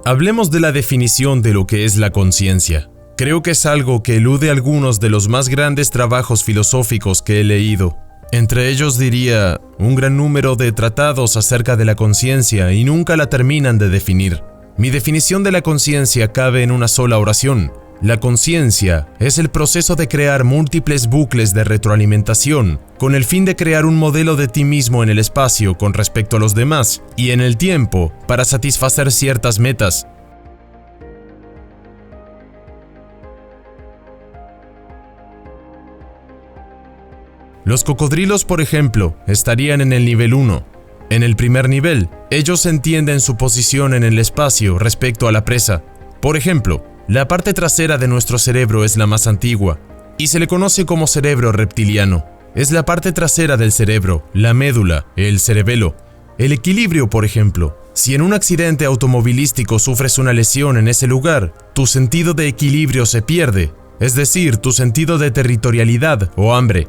Hablemos de la definición de lo que es la conciencia. Creo que es algo que elude algunos de los más grandes trabajos filosóficos que he leído. Entre ellos diría un gran número de tratados acerca de la conciencia y nunca la terminan de definir. Mi definición de la conciencia cabe en una sola oración. La conciencia es el proceso de crear múltiples bucles de retroalimentación con el fin de crear un modelo de ti mismo en el espacio con respecto a los demás y en el tiempo para satisfacer ciertas metas. Los cocodrilos, por ejemplo, estarían en el nivel 1. En el primer nivel, ellos entienden su posición en el espacio respecto a la presa. Por ejemplo, la parte trasera de nuestro cerebro es la más antigua y se le conoce como cerebro reptiliano. Es la parte trasera del cerebro, la médula, el cerebelo. El equilibrio, por ejemplo. Si en un accidente automovilístico sufres una lesión en ese lugar, tu sentido de equilibrio se pierde, es decir, tu sentido de territorialidad o hambre.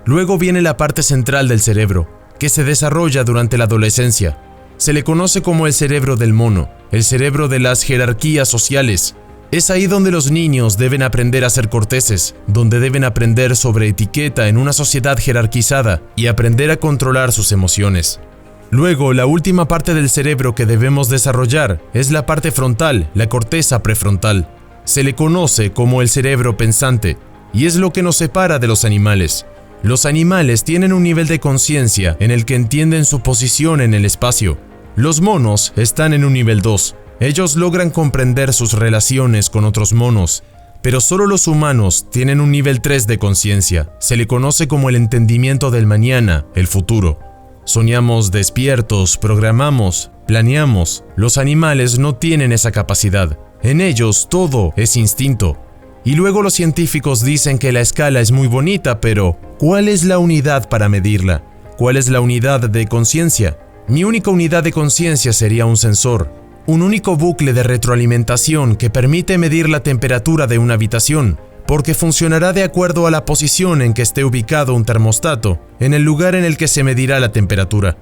Luego viene la parte central del cerebro, que se desarrolla durante la adolescencia. Se le conoce como el cerebro del mono, el cerebro de las jerarquías sociales. Es ahí donde los niños deben aprender a ser corteses, donde deben aprender sobre etiqueta en una sociedad jerarquizada y aprender a controlar sus emociones. Luego, la última parte del cerebro que debemos desarrollar es la parte frontal, la corteza prefrontal. Se le conoce como el cerebro pensante, y es lo que nos separa de los animales. Los animales tienen un nivel de conciencia en el que entienden su posición en el espacio. Los monos están en un nivel 2. Ellos logran comprender sus relaciones con otros monos, pero solo los humanos tienen un nivel 3 de conciencia. Se le conoce como el entendimiento del mañana, el futuro. Soñamos despiertos, programamos, planeamos. Los animales no tienen esa capacidad. En ellos todo es instinto. Y luego los científicos dicen que la escala es muy bonita, pero ¿cuál es la unidad para medirla? ¿Cuál es la unidad de conciencia? Mi única unidad de conciencia sería un sensor, un único bucle de retroalimentación que permite medir la temperatura de una habitación, porque funcionará de acuerdo a la posición en que esté ubicado un termostato, en el lugar en el que se medirá la temperatura.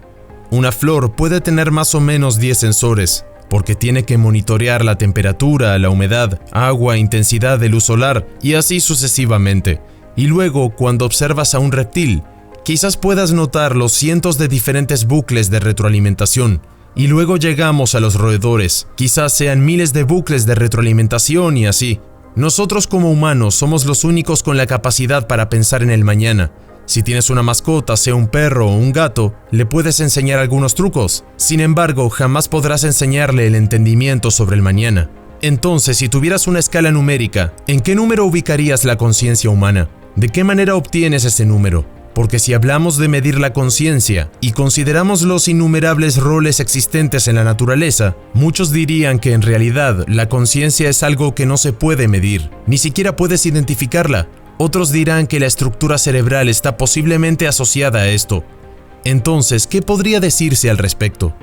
Una flor puede tener más o menos 10 sensores, porque tiene que monitorear la temperatura, la humedad, agua, intensidad de luz solar y así sucesivamente. Y luego, cuando observas a un reptil, quizás puedas notar los cientos de diferentes bucles de retroalimentación. Y luego llegamos a los roedores, quizás sean miles de bucles de retroalimentación y así. Nosotros como humanos somos los únicos con la capacidad para pensar en el mañana. Si tienes una mascota, sea un perro o un gato, le puedes enseñar algunos trucos. Sin embargo, jamás podrás enseñarle el entendimiento sobre el mañana. Entonces, si tuvieras una escala numérica, ¿en qué número ubicarías la conciencia humana? ¿De qué manera obtienes ese número? Porque si hablamos de medir la conciencia y consideramos los innumerables roles existentes en la naturaleza, muchos dirían que en realidad la conciencia es algo que no se puede medir, ni siquiera puedes identificarla. Otros dirán que la estructura cerebral está posiblemente asociada a esto. Entonces, ¿qué podría decirse al respecto?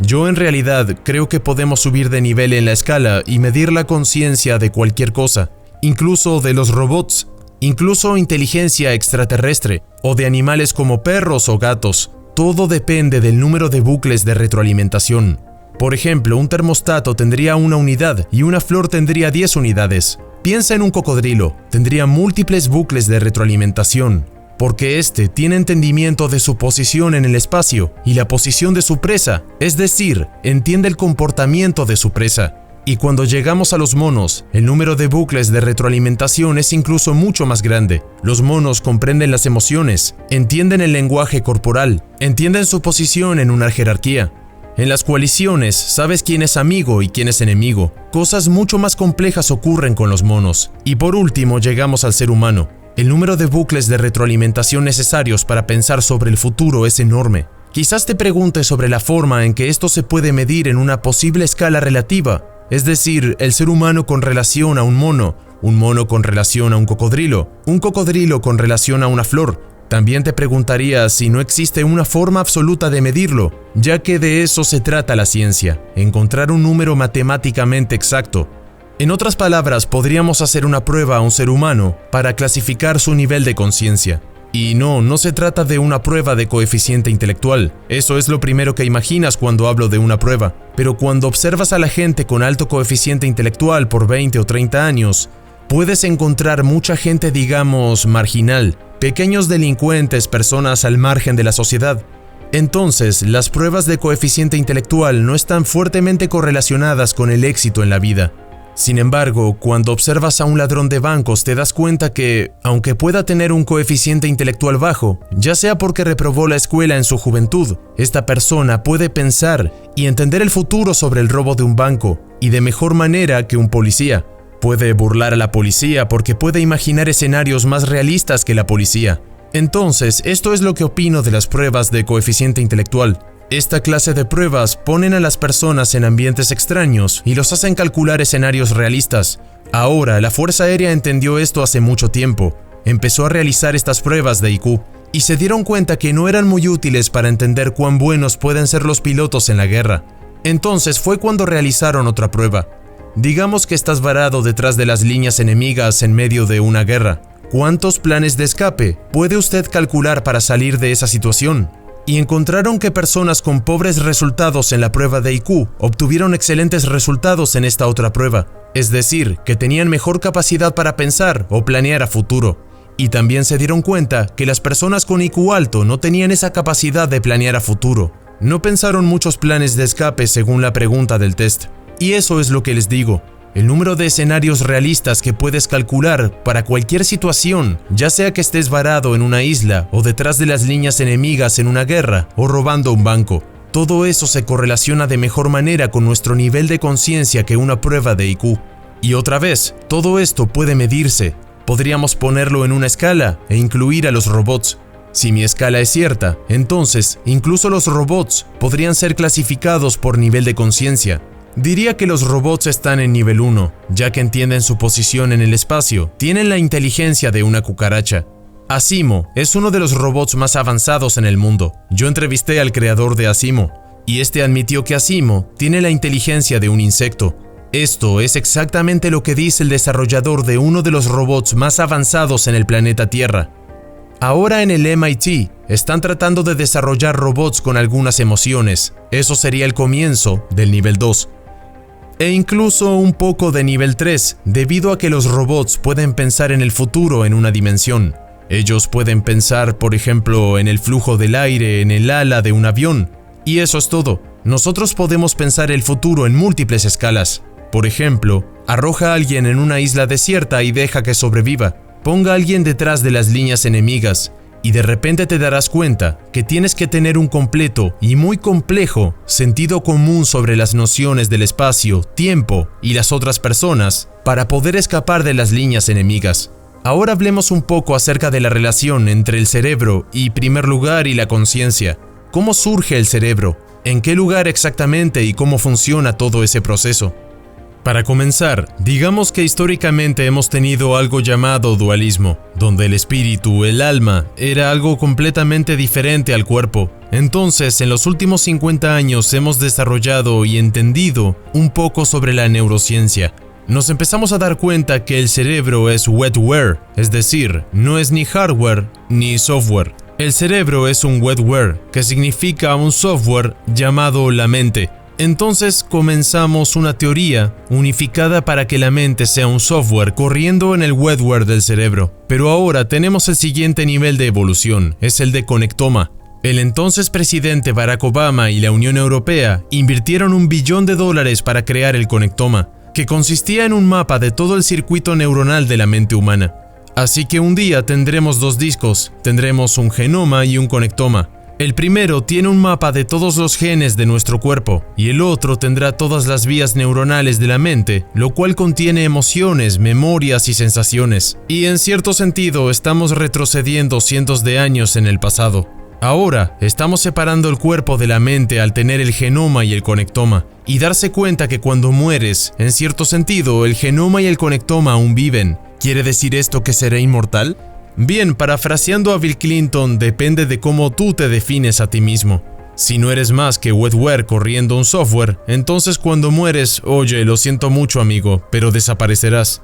Yo en realidad creo que podemos subir de nivel en la escala y medir la conciencia de cualquier cosa, incluso de los robots, incluso inteligencia extraterrestre, o de animales como perros o gatos. Todo depende del número de bucles de retroalimentación. Por ejemplo, un termostato tendría una unidad y una flor tendría 10 unidades. Piensa en un cocodrilo, tendría múltiples bucles de retroalimentación, porque éste tiene entendimiento de su posición en el espacio y la posición de su presa, es decir, entiende el comportamiento de su presa. Y cuando llegamos a los monos, el número de bucles de retroalimentación es incluso mucho más grande. Los monos comprenden las emociones, entienden el lenguaje corporal, entienden su posición en una jerarquía. En las coaliciones, sabes quién es amigo y quién es enemigo. Cosas mucho más complejas ocurren con los monos. Y por último, llegamos al ser humano. El número de bucles de retroalimentación necesarios para pensar sobre el futuro es enorme. Quizás te preguntes sobre la forma en que esto se puede medir en una posible escala relativa, es decir, el ser humano con relación a un mono con relación a un cocodrilo con relación a una flor. También te preguntarías si no existe una forma absoluta de medirlo, ya que de eso se trata la ciencia, encontrar un número matemáticamente exacto. En otras palabras, podríamos hacer una prueba a un ser humano para clasificar su nivel de conciencia. Y no se trata de una prueba de coeficiente intelectual. Eso es lo primero que imaginas cuando hablo de una prueba. Pero cuando observas a la gente con alto coeficiente intelectual por 20 o 30 años, puedes encontrar mucha gente, digamos, marginal, pequeños delincuentes, personas al margen de la sociedad. Entonces, las pruebas de coeficiente intelectual no están fuertemente correlacionadas con el éxito en la vida. Sin embargo, cuando observas a un ladrón de bancos te das cuenta que, aunque pueda tener un coeficiente intelectual bajo, ya sea porque reprobó la escuela en su juventud, esta persona puede pensar y entender el futuro sobre el robo de un banco, y de mejor manera que un policía. Puede burlar a la policía porque puede imaginar escenarios más realistas que la policía. Entonces, esto es lo que opino de las pruebas de coeficiente intelectual. Esta clase de pruebas ponen a las personas en ambientes extraños y los hacen calcular escenarios realistas. Ahora, la Fuerza Aérea entendió esto hace mucho tiempo. Empezó a realizar estas pruebas de IQ y se dieron cuenta que no eran muy útiles para entender cuán buenos pueden ser los pilotos en la guerra. Entonces fue cuando realizaron otra prueba. Digamos que estás varado detrás de las líneas enemigas en medio de una guerra. ¿Cuántos planes de escape puede usted calcular para salir de esa situación? Y encontraron que personas con pobres resultados en la prueba de IQ obtuvieron excelentes resultados en esta otra prueba, es decir, que tenían mejor capacidad para pensar o planear a futuro. Y también se dieron cuenta que las personas con IQ alto no tenían esa capacidad de planear a futuro. No pensaron muchos planes de escape según la pregunta del test. Y eso es lo que les digo. El número de escenarios realistas que puedes calcular para cualquier situación, ya sea que estés varado en una isla o detrás de las líneas enemigas en una guerra o robando un banco, todo eso se correlaciona de mejor manera con nuestro nivel de conciencia que una prueba de IQ. Y otra vez, todo esto puede medirse. Podríamos ponerlo en una escala e incluir a los robots. Si mi escala es cierta, entonces incluso los robots podrían ser clasificados por nivel de conciencia. Diría que los robots están en nivel 1, ya que entienden su posición en el espacio, tienen la inteligencia de una cucaracha. Asimo es uno de los robots más avanzados en el mundo. Yo entrevisté al creador de Asimo, y este admitió que Asimo tiene la inteligencia de un insecto. Esto es exactamente lo que dice el desarrollador de uno de los robots más avanzados en el planeta Tierra. Ahora en el MIT están tratando de desarrollar robots con algunas emociones. Eso sería el comienzo del nivel 2. E incluso un poco de nivel 3, debido a que los robots pueden pensar en el futuro en una dimensión. Ellos pueden pensar, por ejemplo, en el flujo del aire en el ala de un avión. Y eso es todo. Nosotros podemos pensar el futuro en múltiples escalas. Por ejemplo, arroja a alguien en una isla desierta y deja que sobreviva. Ponga a alguien detrás de las líneas enemigas. Y de repente te darás cuenta que tienes que tener un completo y muy complejo sentido común sobre las nociones del espacio, tiempo y las otras personas para poder escapar de las líneas enemigas. Ahora hablemos un poco acerca de la relación entre el cerebro y, primer lugar, y la conciencia. ¿Cómo surge el cerebro? ¿En qué lugar exactamente y cómo funciona todo ese proceso? Para comenzar, digamos que históricamente hemos tenido algo llamado dualismo, donde el espíritu, el alma, era algo completamente diferente al cuerpo. Entonces, en los últimos 50 años hemos desarrollado y entendido un poco sobre la neurociencia. Nos empezamos a dar cuenta que el cerebro es wetware, es decir, no es ni hardware ni software. El cerebro es un wetware, que significa un software llamado la mente. Entonces comenzamos una teoría unificada para que la mente sea un software corriendo en el wetware del cerebro. Pero ahora tenemos el siguiente nivel de evolución, es el de conectoma. El entonces presidente Barack Obama y la Unión Europea invirtieron $1 billón para crear el conectoma, que consistía en un mapa de todo el circuito neuronal de la mente humana. Así que un día tendremos dos discos, tendremos un genoma y un conectoma. El primero tiene un mapa de todos los genes de nuestro cuerpo y el otro tendrá todas las vías neuronales de la mente, lo cual contiene emociones, memorias y sensaciones. Y en cierto sentido estamos retrocediendo cientos de años en el pasado. Ahora estamos separando el cuerpo de la mente al tener el genoma y el conectoma y darse cuenta que cuando mueres, en cierto sentido, el genoma y el conectoma aún viven. ¿Quiere decir esto que seré inmortal? Bien, parafraseando a Bill Clinton, depende de cómo tú te defines a ti mismo. Si no eres más que wetware corriendo un software, entonces cuando mueres, oye, lo siento mucho amigo, pero desaparecerás.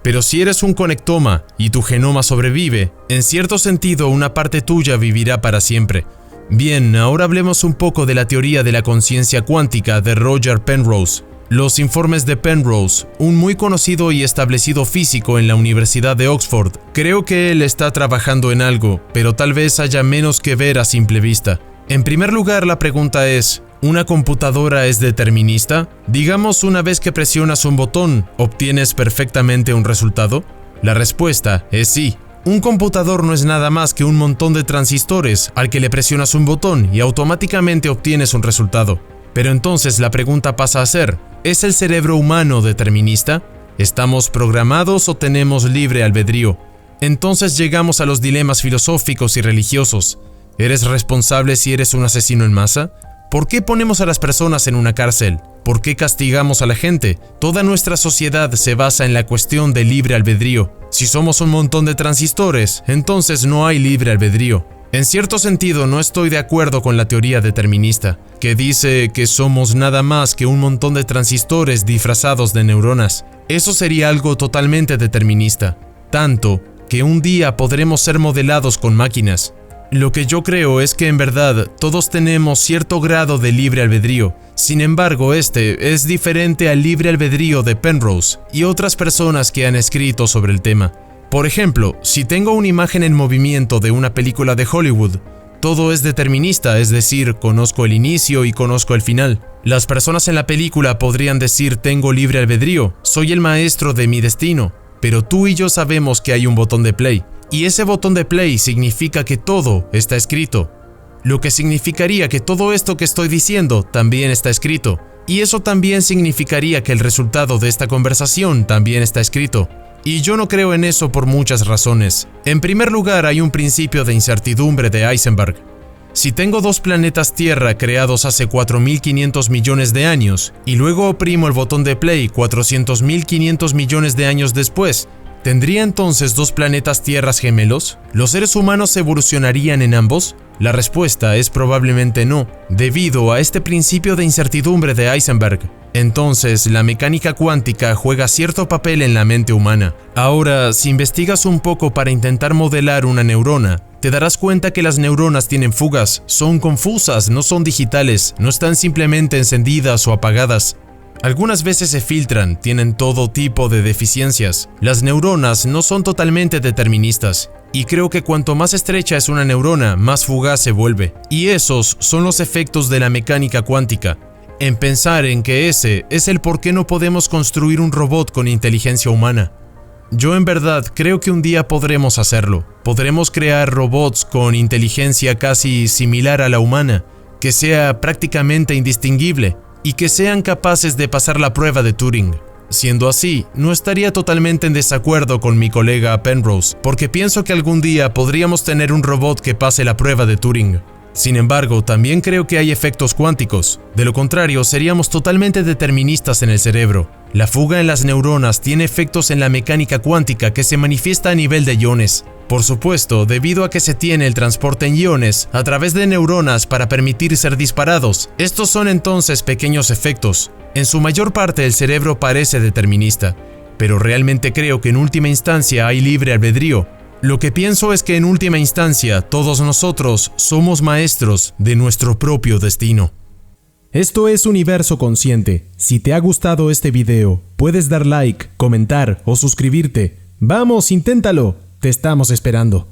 Pero si eres un conectoma y tu genoma sobrevive, en cierto sentido una parte tuya vivirá para siempre. Bien, ahora hablemos un poco de la teoría de la conciencia cuántica de Roger Penrose. Los informes de Penrose, un muy conocido y establecido físico en la Universidad de Oxford, creo que él está trabajando en algo, pero tal vez haya menos que ver a simple vista. En primer lugar, la pregunta es, ¿una computadora es determinista? Digamos, una vez que presionas un botón, ¿obtienes perfectamente un resultado? La respuesta es sí. Un computador no es nada más que un montón de transistores al que le presionas un botón y automáticamente obtienes un resultado. Pero entonces la pregunta pasa a ser, ¿es el cerebro humano determinista? ¿Estamos programados o tenemos libre albedrío? Entonces llegamos a los dilemas filosóficos y religiosos. ¿Eres responsable si eres un asesino en masa? ¿Por qué ponemos a las personas en una cárcel? ¿Por qué castigamos a la gente? Toda nuestra sociedad se basa en la cuestión del libre albedrío. Si somos un montón de transistores, entonces no hay libre albedrío. En cierto sentido, no estoy de acuerdo con la teoría determinista, que dice que somos nada más que un montón de transistores disfrazados de neuronas. Eso sería algo totalmente determinista, tanto que un día podremos ser modelados con máquinas. Lo que yo creo es que en verdad todos tenemos cierto grado de libre albedrío. Sin embargo, este es diferente al libre albedrío de Penrose y otras personas que han escrito sobre el tema. Por ejemplo, si tengo una imagen en movimiento de una película de Hollywood, todo es determinista, es decir, conozco el inicio y conozco el final. Las personas en la película podrían decir tengo libre albedrío, soy el maestro de mi destino, pero tú y yo sabemos que hay un botón de play. Y ese botón de play significa que todo está escrito. Lo que significaría que todo esto que estoy diciendo también está escrito. Y eso también significaría que el resultado de esta conversación también está escrito. Y yo no creo en eso por muchas razones. En primer lugar, hay un principio de incertidumbre de Heisenberg. Si tengo dos planetas Tierra creados hace 4.500 millones de años y luego oprimo el botón de play 400.500 millones de años después, ¿tendría entonces dos planetas tierras gemelos? ¿Los seres humanos evolucionarían en ambos? La respuesta es probablemente no, debido a este principio de incertidumbre de Heisenberg. Entonces, la mecánica cuántica juega cierto papel en la mente humana. Ahora, si investigas un poco para intentar modelar una neurona, te darás cuenta que las neuronas tienen fugas, son confusas, no son digitales, no están simplemente encendidas o apagadas. Algunas veces se filtran, tienen todo tipo de deficiencias. Las neuronas no son totalmente deterministas, y creo que cuanto más estrecha es una neurona, más fugaz se vuelve. Y esos son los efectos de la mecánica cuántica. En pensar en que ese es el por qué no podemos construir un robot con inteligencia humana. Yo en verdad creo que un día podremos hacerlo. Podremos crear robots con inteligencia casi similar a la humana, que sea prácticamente indistinguible, y que sean capaces de pasar la prueba de Turing. Siendo así, no estaría totalmente en desacuerdo con mi colega Penrose, porque pienso que algún día podríamos tener un robot que pase la prueba de Turing. Sin embargo, también creo que hay efectos cuánticos. De lo contrario, seríamos totalmente deterministas en el cerebro. La fuga en las neuronas tiene efectos en la mecánica cuántica que se manifiesta a nivel de iones. Por supuesto, debido a que se tiene el transporte en iones a través de neuronas para permitir ser disparados, estos son entonces pequeños efectos. En su mayor parte el cerebro parece determinista, pero realmente creo que en última instancia hay libre albedrío. Lo que pienso es que en última instancia todos nosotros somos maestros de nuestro propio destino. Esto es Universo Consciente. Si te ha gustado este video, puedes dar like, comentar o suscribirte. ¡Vamos, inténtalo! Te estamos esperando.